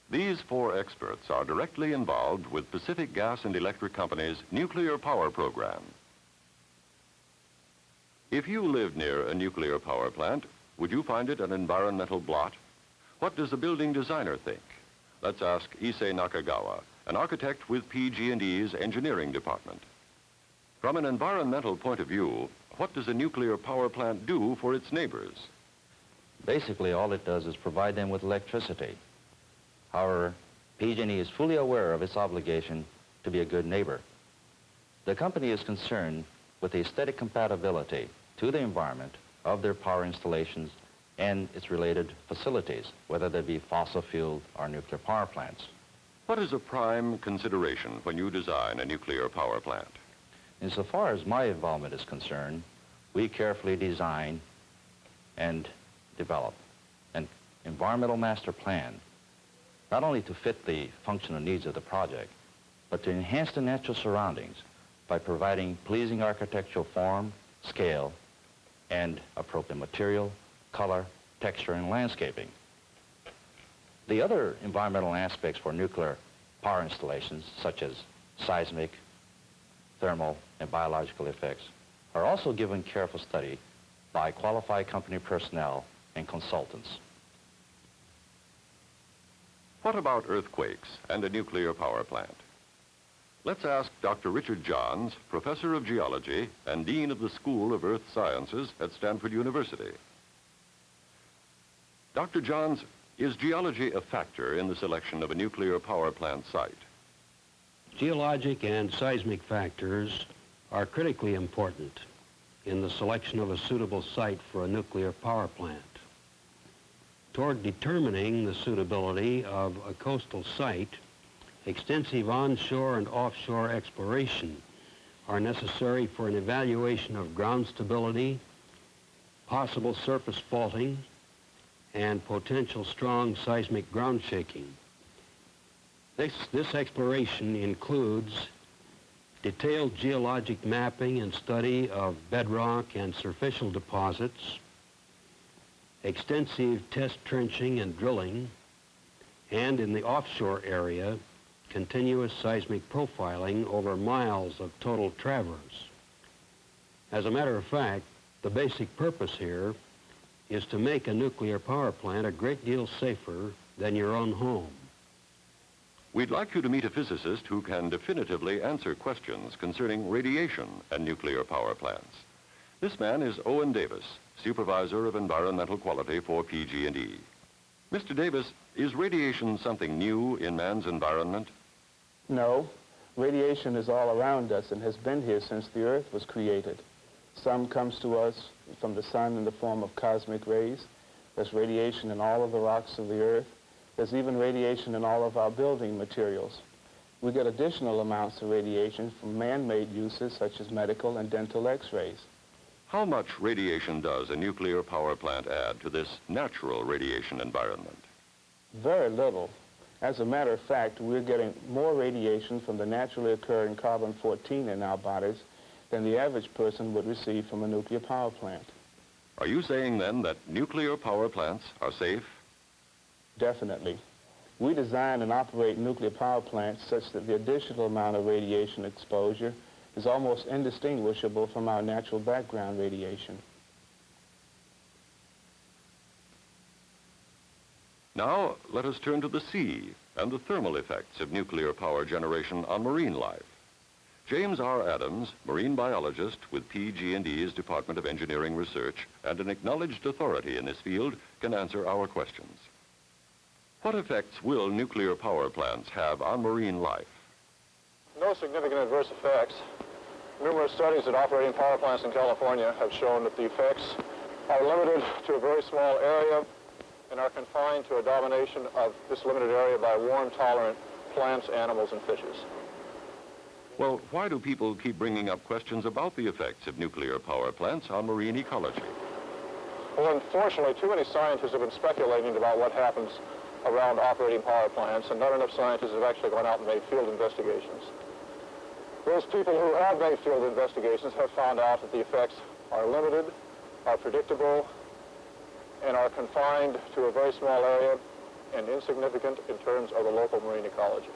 These four experts are directly involved with Pacific Gas and Electric Company's nuclear power program. If you lived near a nuclear power plant, would you find it an environmental blot? What does the building designer think? Let's ask Ittsei Nakagawa, an architect with PG&E's engineering department. From an environmental point of view, what does a nuclear power plant do for its neighbors? Basically, all it does is provide them with electricity. However, PG&E is fully aware of its obligation to be a good neighbor. The company is concerned with the aesthetic compatibility to the environment of their power installations and its related facilities, whether they be fossil fuel or nuclear power plants. What is a prime consideration when you design a nuclear power plant? Insofar as my involvement is concerned, we carefully design and develop an environmental master plan, not only to fit the functional needs of the project, but to enhance the natural surroundings by providing pleasing architectural form, scale, and appropriate material, color, texture, and landscaping. The other environmental aspects for nuclear power installations, such as seismic, thermal, and biological effects, are also given careful study by qualified company personnel and consultants. What about earthquakes and a nuclear power plant? Let's ask Dr. Richard Jahns, Professor of Geology and Dean of the School of Earth Sciences at Stanford University. Dr. Jahns, is geology a factor in the selection of a nuclear power plant site? Geologic and seismic factors are critically important in the selection of a suitable site for a nuclear power plant. Toward determining the suitability of a coastal site, extensive onshore and offshore exploration are necessary for an evaluation of ground stability, possible surface faulting, and potential strong seismic ground shaking. This exploration includes detailed geologic mapping and study of bedrock and surficial deposits, extensive test trenching and drilling, and in the offshore area, continuous seismic profiling over miles of total traverse. As a matter of fact, the basic purpose here is to make a nuclear power plant a great deal safer than your own home. We'd like you to meet a physicist who can definitively answer questions concerning radiation and nuclear power plants. This man is Owen Davis, Supervisor of Environmental Quality for PG&E. Mr. Davis, is radiation something new in man's environment? No. Radiation is all around us and has been here since the Earth was created. Some comes to us from the sun in the form of cosmic rays. There's radiation in all of the rocks of the Earth. There's even radiation in all of our building materials. We get additional amounts of radiation from man-made uses such as medical and dental X-rays. How much radiation does a nuclear power plant add to this natural radiation environment? Very little. As a matter of fact, we're getting more radiation from the naturally occurring carbon-14 in our bodies than the average person would receive from a nuclear power plant. Are you saying then that nuclear power plants are safe? Definitely. We design and operate nuclear power plants such that the additional amount of radiation exposure is almost indistinguishable from our natural background radiation. Now, let us turn to the sea and the thermal effects of nuclear power generation on marine life. James R. Adams, marine biologist with PG&E's Department of Engineering Research and an acknowledged authority in this field, can answer our questions. What effects will nuclear power plants have on marine life? No significant adverse effects. Numerous studies at operating power plants in California have shown that the effects are limited to a very small area and are confined to a domination of this limited area by warm-tolerant plants, animals, and fishes. Well, why do people keep bringing up questions about the effects of nuclear power plants on marine ecology? Well, unfortunately, too many scientists have been speculating about what happens around operating power plants, and not enough scientists have actually gone out and made field investigations. Those people who have made field investigations have found out that the effects are limited, are predictable, and are confined to a very small area, and insignificant in terms of the local marine ecology.